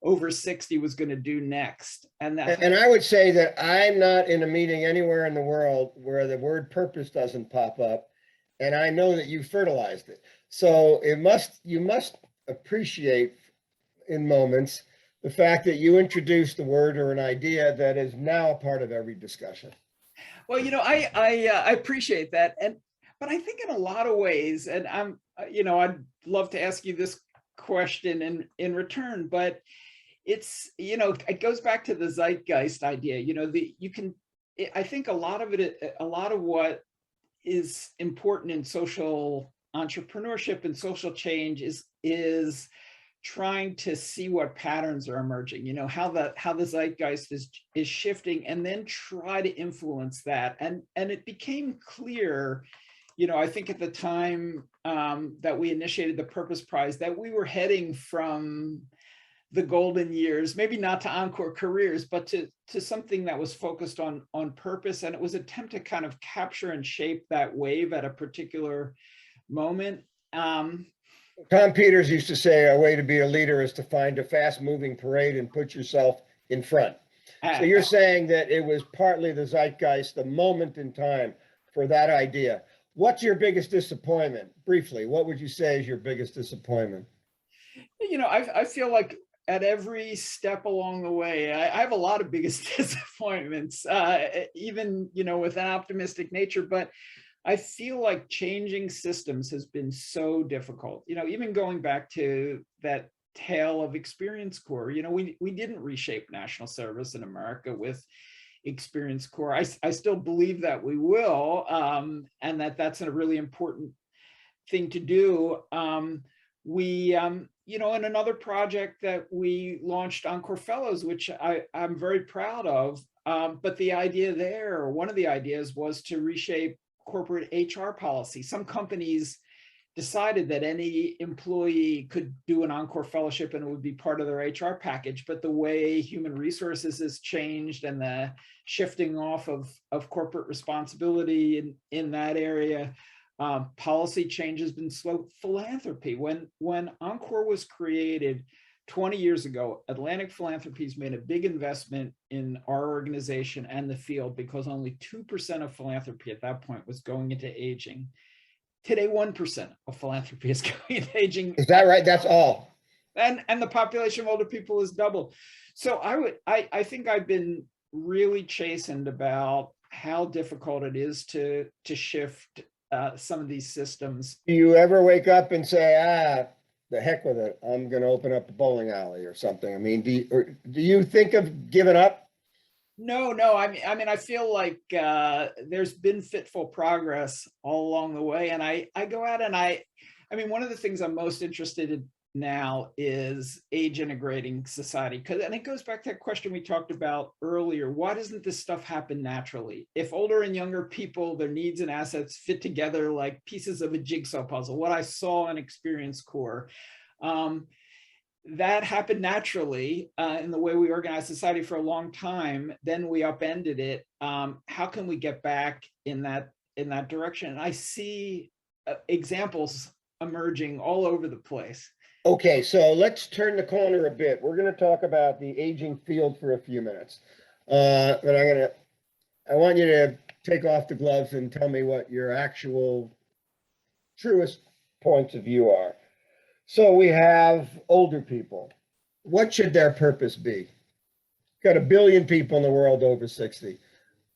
over 60 was going to do next. And I would say that I'm not in a meeting anywhere in the world where the word purpose doesn't pop up, and I know that you fertilized it. So you must appreciate in moments the fact that you introduced the word or an idea that is now a part of every discussion. Well, I appreciate that, but I think in a lot of ways, and I'd love to ask you this question in return, but it's, it goes back to the zeitgeist idea. I think a lot of what is important in social entrepreneurship and social change is trying to see what patterns are emerging, how the zeitgeist is shifting, and then try to influence that. And it became clear, I think at the time that we initiated the Purpose Prize, that we were heading from the golden years, maybe not to Encore careers, but to something that was focused on purpose. And it was an attempt to kind of capture and shape that wave at a particular moment. Tom Peters used to say a way to be a leader is to find a fast moving parade and put yourself in front. So you're saying that it was partly the zeitgeist, the moment in time for that idea. What's your biggest disappointment? Briefly, what would you say is your biggest disappointment? I feel like at every step along the way, I have a lot of biggest disappointments, even, with an optimistic nature, but I feel like changing systems has been so difficult. Even going back to that tale of Experience Corps, we didn't reshape national service in America with Experience Corps. I still believe that we will, and that's a really important thing to do. In another project that we launched, Encore Fellows, which I'm very proud of, but the idea there, or one of the ideas, was to reshape corporate HR policy. Some companies decided that any employee could do an Encore Fellowship and it would be part of their HR package. But the way human resources has changed and the shifting off of corporate responsibility in that area, policy change has been slow. Philanthropy. When Encore was created 20 years ago, Atlantic Philanthropies made a big investment in our organization and the field because only 2% of philanthropy at that point was going into aging. Today, 1% of philanthropy is going into aging. Is that right? That's all. And the population of older people is double. So I think I've been really chastened about how difficult it is to shift some of these systems. Do you ever wake up and say, the heck with it, I'm going to open up a bowling alley or something? I mean, do you think of giving up? No. I mean, I feel like there's been fitful progress all along the way. And I go out and I mean, one of the things I'm most interested in now is age integrating society. And it goes back to that question we talked about earlier. Why doesn't this stuff happen naturally? If older and younger people, their needs and assets fit together like pieces of a jigsaw puzzle, what I saw in Experience Corps, that happened naturally in the way we organized society for a long time. Then we upended it. How can we get back in that direction? And I see examples emerging all over the place. Okay, so let's turn the corner a bit. We're going to talk about the aging field for a few minutes. But I want you to take off the gloves and tell me what your actual truest points of view are. So we have older people. What should their purpose be? Got 1 billion people in the world over 60.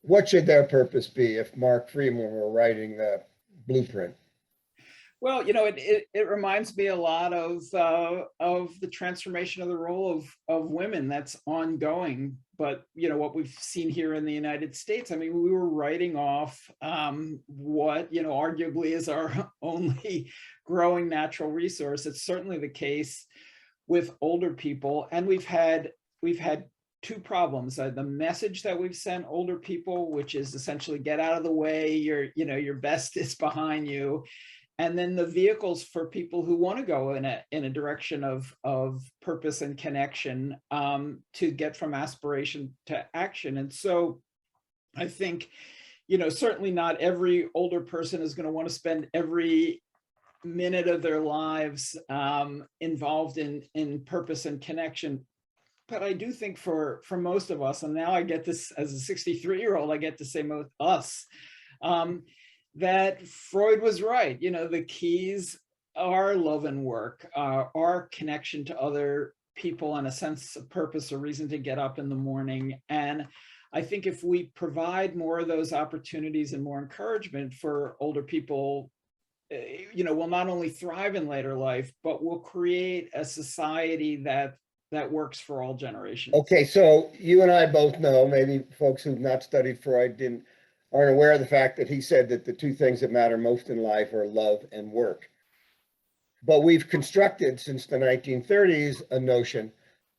What should their purpose be if Marc Freedman were writing the blueprint? Well, it reminds me a lot of the transformation of the role of women that's ongoing. But what we've seen here in the United States, I mean, we were writing off what arguably is our only growing natural resource. It's certainly the case with older people, and we've had two problems. The message that we've sent older people, which is essentially get out of the way, your best is behind you. And then the vehicles for people who want to go in a direction of purpose and connection to get from aspiration to action. And so I think, certainly not every older person is going to want to spend every minute of their lives involved in purpose and connection. But I do think for most of us, and now I get this as a 63-year-old, I get to say most us, that Freud was right. The keys are love and work, our connection to other people and a sense of purpose, a reason to get up in the morning. And I think if we provide more of those opportunities and more encouragement for older people, we'll not only thrive in later life, but we'll create a society that works for all generations. Okay, so you and I both know, maybe folks who've not studied Freud aren't aware of the fact that he said that the two things that matter most in life are love and work. But we've constructed since the 1930s a notion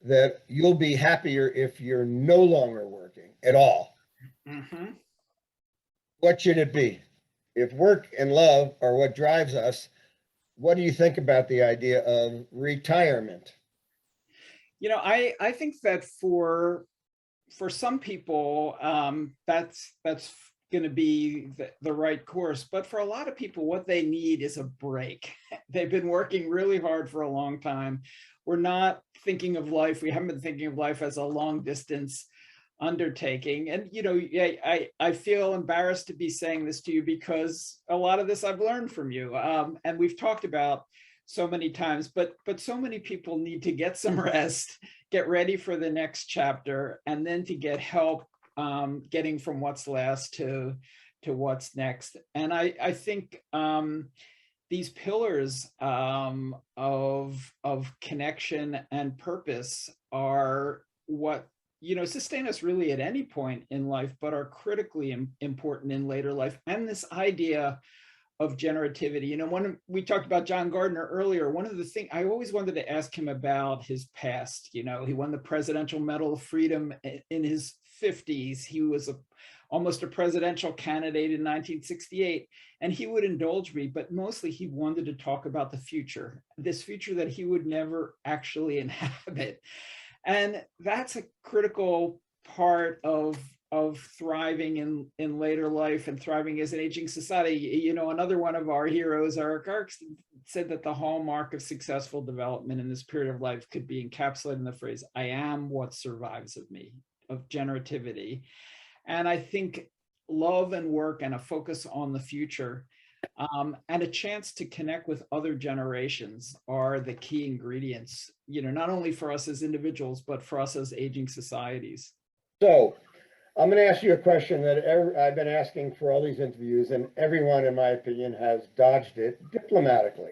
that you'll be happier if you're no longer working at all. Mm-hmm. What should it be? If work and love are what drives us, what do you think about the idea of retirement? I think that for some people, that's going to be the right course. But for a lot of people, what they need is a break. They've been working really hard for a long time. We're not thinking of life. We haven't been thinking of life as a long distance undertaking. And, I feel embarrassed to be saying this to you because a lot of this I've learned from you. And we've talked about so many times, but so many people need to get some rest, get ready for the next chapter, and then to get help getting from what's last to what's next. And I think these pillars of connection and purpose are what sustain us really at any point in life, but are critically important in later life. And this idea of generativity. When we talked about John Gardner earlier, one of the things I always wanted to ask him about his past. He won the Presidential Medal of Freedom in his 50s. He was almost a presidential candidate in 1968, and he would indulge me, but mostly he wanted to talk about the future, this future that he would never actually inhabit. And that's a critical part of thriving in later life and thriving as an aging society. Another one of our heroes, Eric Arks, said that the hallmark of successful development in this period of life could be encapsulated in the phrase, I am what survives of me, of generativity. And I think love and work and a focus on the future and a chance to connect with other generations are the key ingredients, not only for us as individuals, but for us as aging societies. So I'm going to ask you a question that I've been asking for all these interviews, and everyone, in my opinion, has dodged it diplomatically.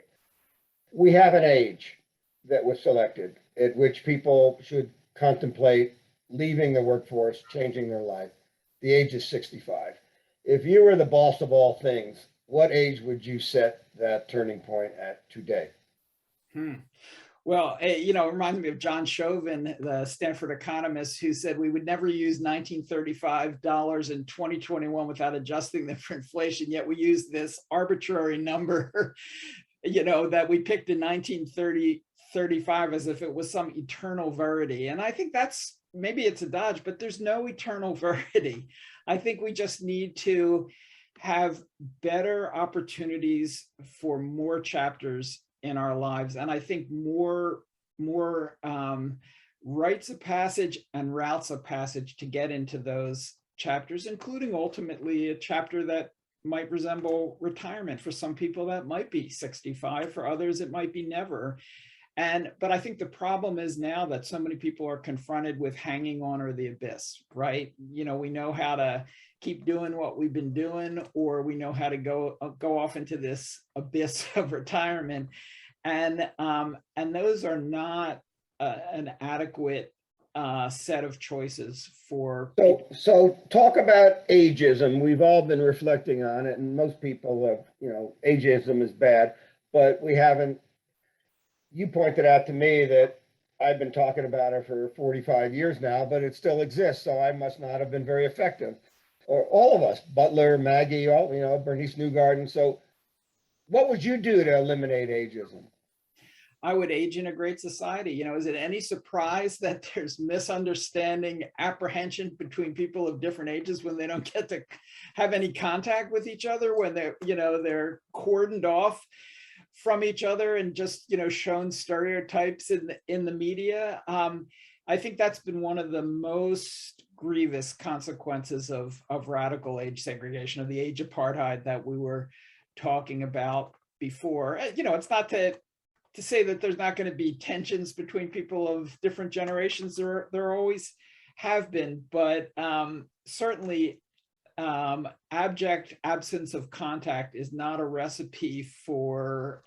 We have an age that was selected at which people should contemplate leaving the workforce, changing their life. The age is 65. If you were the boss of all things, what age would you set that turning point at today? Well, it reminds me of John Chauvin, the Stanford economist, who said we would never use $1935 in 2021 without adjusting them for inflation. Yet we use this arbitrary number, that we picked in 1933 35 as if it was some eternal verity. And I think maybe it's a dodge, but there's no eternal verity. I think we just need to have better opportunities for more chapters in our lives. And I think more rites of passage and routes of passage to get into those chapters, including ultimately a chapter that might resemble retirement. For some people, that might be 65. For others, it might be never. But I think the problem is now that so many people are confronted with hanging on or the abyss, right? We know how to keep doing what we've been doing, or we know how to go off into this abyss of retirement. And those are not an adequate set of choices for people. So talk about ageism. We've all been reflecting on it, and most people have, ageism is bad, but we haven't. You pointed out to me that I've been talking about it for 45 years now, but it still exists. So I must not have been very effective. Or all of us, Butler, Maggie, Bernice Newgarden. So what would you do to eliminate ageism? I would age in a great society. Is it any surprise that there's misunderstanding, apprehension between people of different ages when they don't get to have any contact with each other, when they're cordoned off from each other and just, shown stereotypes in the media? I think that's been one of the most grievous consequences of radical age segregation, of the age apartheid that we were talking about before. It's not to say that there's not going to be tensions between people of different generations. There always have been, but certainly abject absence of contact is not a recipe for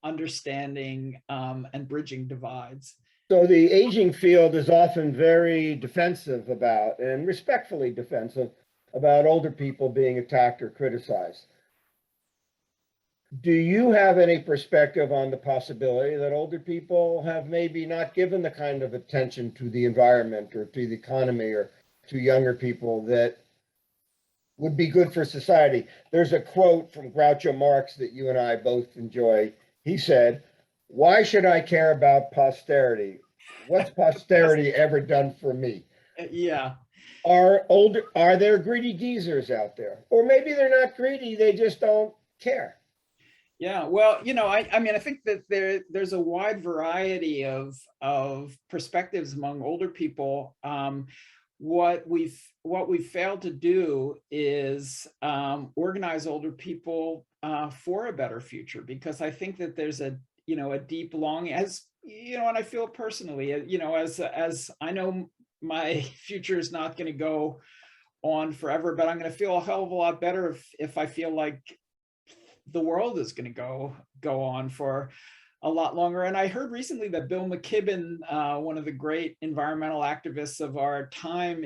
understanding and bridging divides. So the aging field is often very defensive about, and respectfully defensive about, older people being attacked or criticized. Do you have any perspective on the possibility that older people have maybe not given the kind of attention to the environment or to the economy or to younger people that would be good for society? There's a quote from Groucho Marx that you and I both enjoy. He said, "Why should I care about posterity? What's posterity ever done for me?" Yeah. Are there greedy geezers out there? Or maybe they're not greedy, they just don't care. Yeah, well, I think that there's a wide variety of perspectives among older people. What we've failed to do is organize older people for a better future, because I think that there's a deep longing, and I feel it personally, as I know my future is not going to go on forever, but I'm going to feel a hell of a lot better if I feel like the world is going to go on for a lot longer. And I heard recently that Bill McKibben, one of the great environmental activists of our time,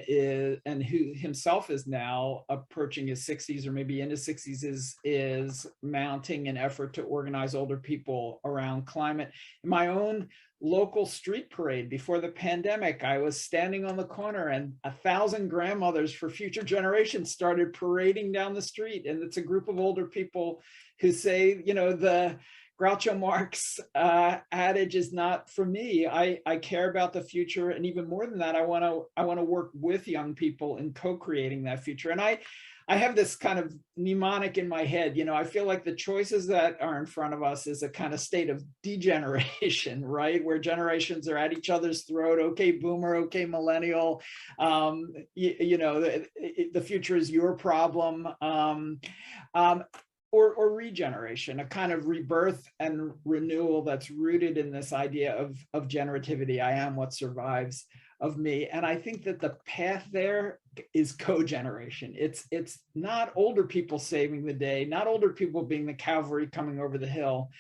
and who himself is now approaching his 60s or maybe in his 60s, is mounting an effort to organize older people around climate. In my own local street parade before the pandemic, I was standing on the corner and 1,000 grandmothers for future generations started parading down the street. And it's a group of older people who say, the Groucho Marx adage is not for me. I care about the future, and even more than that, I want to work with young people in co-creating that future. And I have this kind of mnemonic in my head. I feel like the choices that are in front of us is a kind of state of degeneration, right? Where generations are at each other's throat. Okay, boomer. Okay, millennial. The future is your problem. Or regeneration, a kind of rebirth and renewal that's rooted in this idea of generativity. I am what survives of me. And I think that the path there is co-generation. It's not older people saving the day, not older people being the cavalry coming over the hill,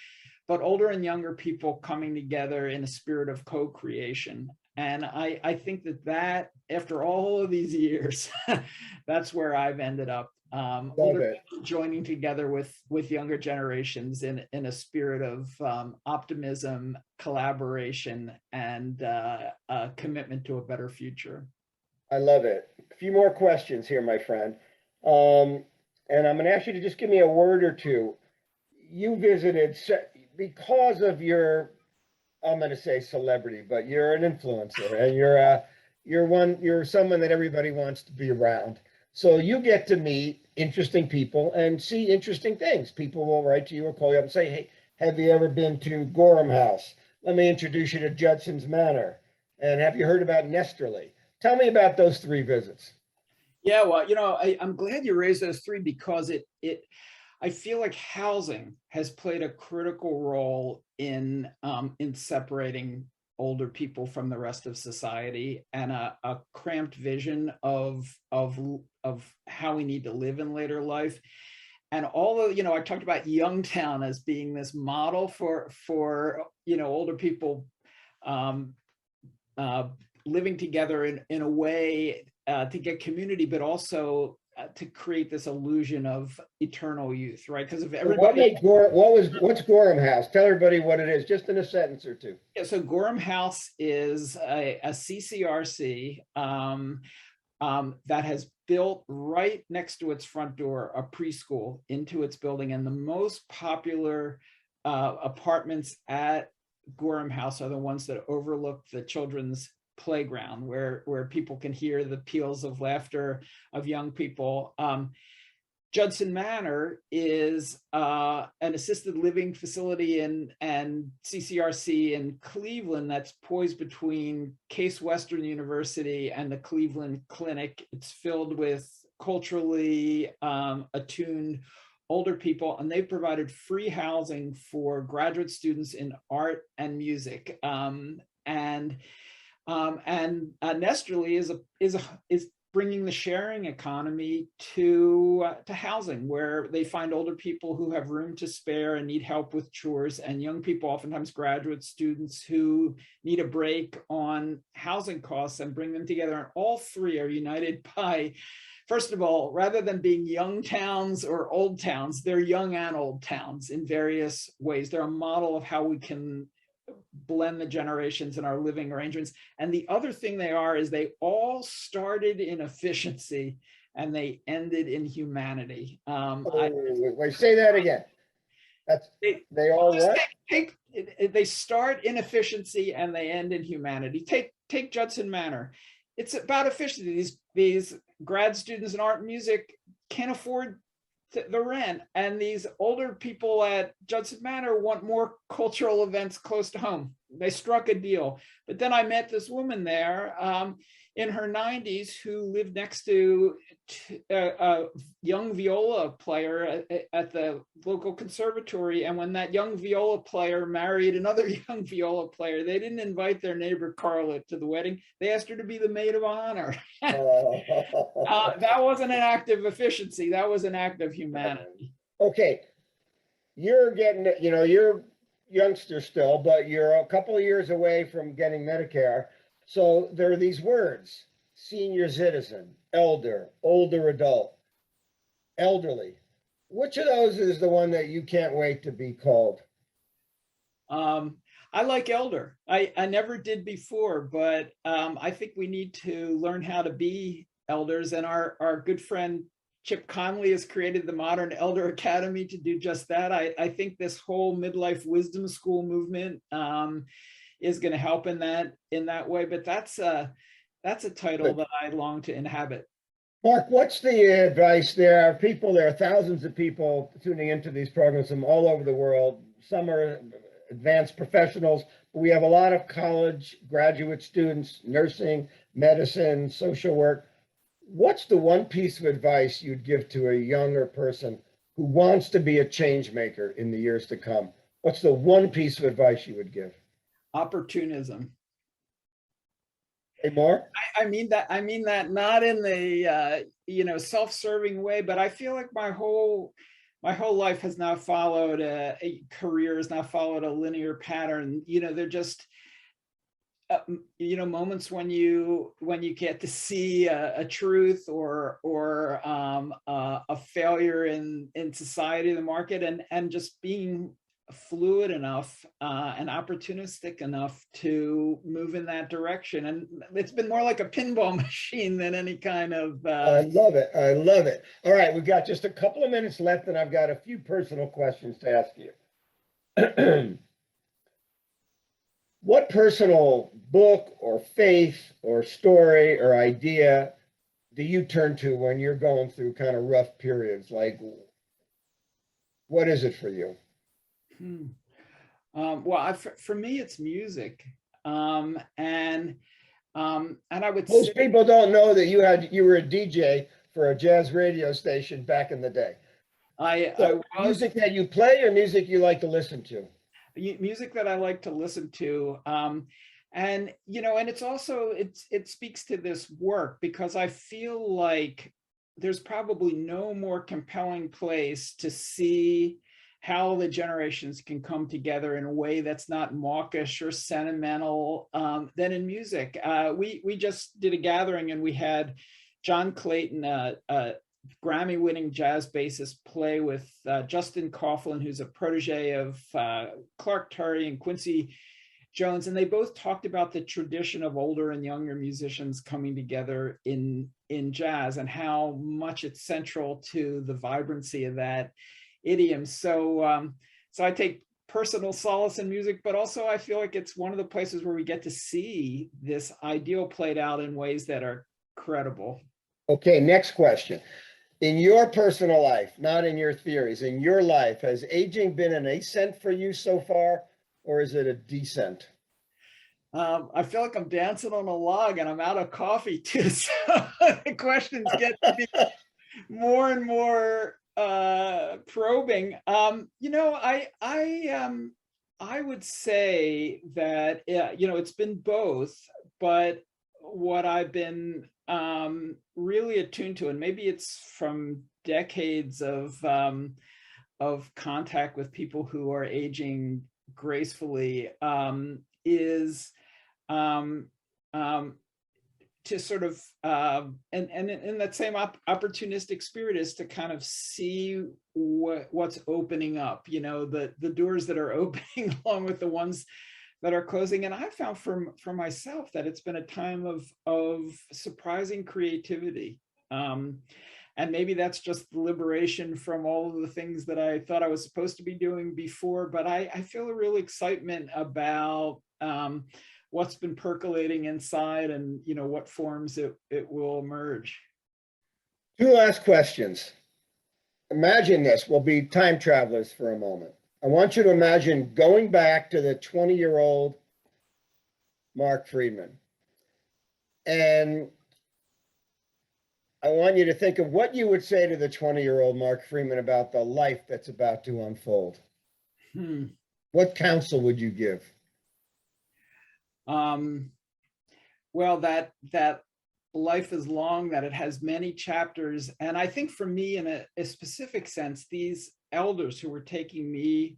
but older and younger people coming together in a spirit of co-creation. And I think that after all of these years, that's where I've ended up. Older people joining together with younger generations in a spirit of optimism, collaboration, and a commitment to a better future. I love it. A few more questions here, my friend. And I'm going to ask you to just give me a word or two. You visited, because of your I'm going to say celebrity, but you're an influencer, and you're someone that everybody wants to be around. So you get to meet interesting people and see interesting things. People will write to you or call you up and say, "Hey, have you ever been to Gorham House? Let me introduce you to Judson's Manor. And have you heard about Nesterly?" Tell me about those 3 visits. Yeah, well, I'm glad you raised those 3 because I feel like housing has played a critical role in separating older people from the rest of society, and a cramped vision of how we need to live in later life. And although, I talked about Youngtown as being this model for older people living together in a way to get community, but also to create this illusion of eternal youth, right? Because if everybody, what's Gorham House? Tell everybody what it is, just in a sentence or 2. Yeah, so Gorham House is a CCRC that has built right next to its front door a preschool into its building, and the most popular apartments at Gorham House are the ones that overlook the children's playground, where people can hear the peals of laughter of young people. Judson Manor is an assisted living facility and CCRC in Cleveland that's poised between Case Western University and the Cleveland Clinic. It's filled with culturally attuned older people, and they've provided free housing for graduate students in art and music. And Nesterly is bringing the sharing economy to housing, where they find older people who have room to spare and need help with chores, and young people, oftentimes graduate students, who need a break on housing costs, and bring them together. And all 3 are united by, first of all, rather than being young towns or old towns, they're young and old towns in various ways. They're a model of how we can blend the generations in our living arrangements. And the other thing they are is they all started in efficiency and they ended in humanity. Wait, say that again. They all what? They start in efficiency and they end in humanity. Take Judson Manor. It's about efficiency. These grad students in art and music can't afford the rent, and these older people at Judson Manor want more cultural events close to home. They struck a deal. But then I met this woman there in her 90s who lived next to a young viola player at the local conservatory. And when that young viola player married another young viola player, they didn't invite their neighbor Carla to the wedding. They asked her to be the maid of honor. That wasn't an act of efficiency. That was an act of humanity. Okay. You're getting, you're youngster still, but you're a couple of years away from getting Medicare. So there are these words: senior citizen, elder, older adult, elderly. Which of those is the one that you can't wait to be called? I like elder. I never did before, but I think we need to learn how to be elders. And our good friend Chip Conley has created the Modern Elder Academy to do just that. I think this whole midlife wisdom school movement is going to help in that way. But that's a title that I long to inhabit. Mark, what's the advice? There are thousands of people tuning into these programs from all over the world. Some are advanced professionals, but we have a lot of college graduate students, nursing, medicine, social work. What's the one piece of advice you'd give to a younger person who wants to be a change maker in the years to come? What's the one piece of advice you would give? Opportunism. Hey, Mark? I mean that not in the self-serving way, but I feel like my whole life has now followed a career, has now followed a linear pattern. They're just moments when you get to see a truth or a failure in society, the market, and just being fluid enough and opportunistic enough to move in that direction. And it's been more like a pinball machine than any kind of I love it. All right, we've got just a couple of minutes left, and I've got a few personal questions to ask you. What personal book or faith or story or idea do you turn to when you're going through kind of rough periods? Like, what is it for you? Well, for me, it's music. And I would Most say people don't know that you were a DJ for a jazz radio station back in the day. I So was music that you play or music you like to listen to? music that I like to listen to. And and it's also it speaks to this work because I feel like there's probably no more compelling place to see how the generations can come together in a way that's not mawkish or sentimental than in music. We just did a gathering and we had John Clayton, Grammy-winning jazz bassist, play with Justin Coughlin, who's a protege of Clark Terry and Quincy Jones, and they both talked about the tradition of older and younger musicians coming together in jazz and how much it's central to the vibrancy of that idiom. So I take personal solace in music, but also I feel like it's one of the places where we get to see this ideal played out in ways that are credible. Okay, next question. In your personal life, not in your theories, in your life, has aging been an ascent for you so far, or is it a descent? I feel like I'm dancing on a log and I'm out of coffee too. So the questions get to be more and more probing. I would say that it's been both, but what I've been really attuned to, and maybe it's from decades of contact with people who are aging gracefully, is to sort of and in that same opportunistic spirit is to kind of see what's opening up, the doors that are opening along with the ones that are closing. And I found for myself that it's been a time of surprising creativity. And maybe that's just the liberation from all of the things that I thought I was supposed to be doing before, but I feel a real excitement about what's been percolating inside and what forms it will emerge. Two last questions. Imagine this, we'll be time travelers for a moment. I want you to imagine going back to the 20-year-old Marc Freedman. And I want you to think of what you would say to the 20-year-old Marc Freedman about the life that's about to unfold. What counsel would you give? Well, that life is long, that it has many chapters. And I think for me, in a specific sense, these elders who were taking me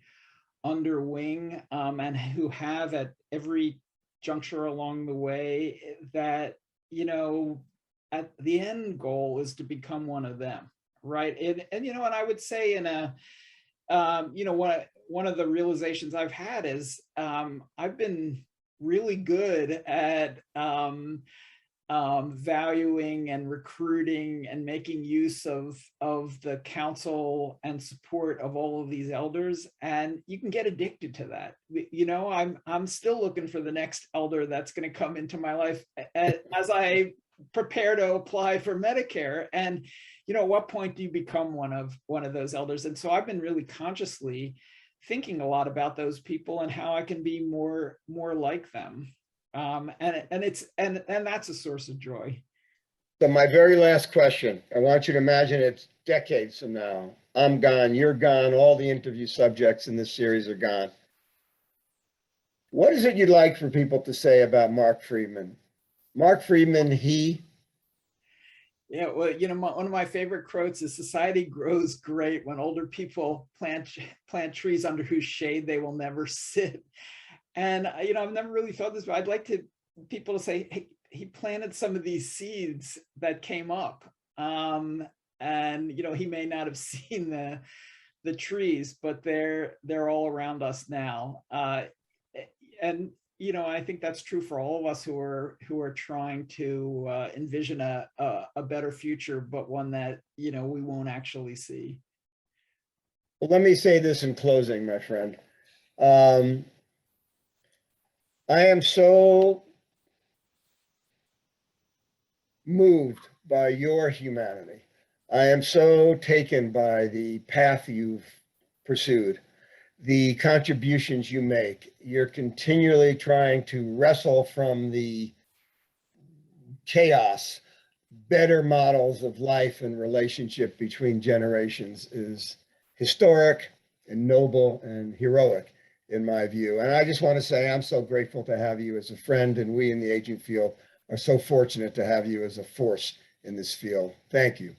under wing and who have at every juncture along the way, that, at the end goal is to become one of them, right? And I would say in a, one of the realizations I've had is I've been really good at valuing and recruiting and making use of the counsel and support of all of these elders, and you can get addicted to that. I'm still looking for the next elder that's going to come into my life as I prepare to apply for Medicare. And at what point do you become one of those elders? And so I've been really consciously thinking a lot about those people and how I can be more like them. And that's a source of joy. So my very last question, I want you to imagine it's decades from now. I'm gone, you're gone, all the interview subjects in this series are gone. What is it you'd like for people to say about Marc Freedman? Marc Freedman, he? Yeah, well, one of my favorite quotes is, "Society grows great when older people plant trees under whose shade they will never sit." And I've never really felt this, but I'd like people to say, hey, he planted some of these seeds that came up, and he may not have seen the trees, but they're all around us now. And I think that's true for all of us who are trying to envision a better future, but one that we won't actually see. Well, let me say this in closing, my friend. I am so moved by your humanity. I am so taken by the path you've pursued, the contributions you make. You're continually trying to wrestle from the chaos. Better models of life and relationship between generations is historic and noble and heroic in my view. And I just want to say I'm so grateful to have you as a friend, and we in the aging field are so fortunate to have you as a force in this field. Thank you.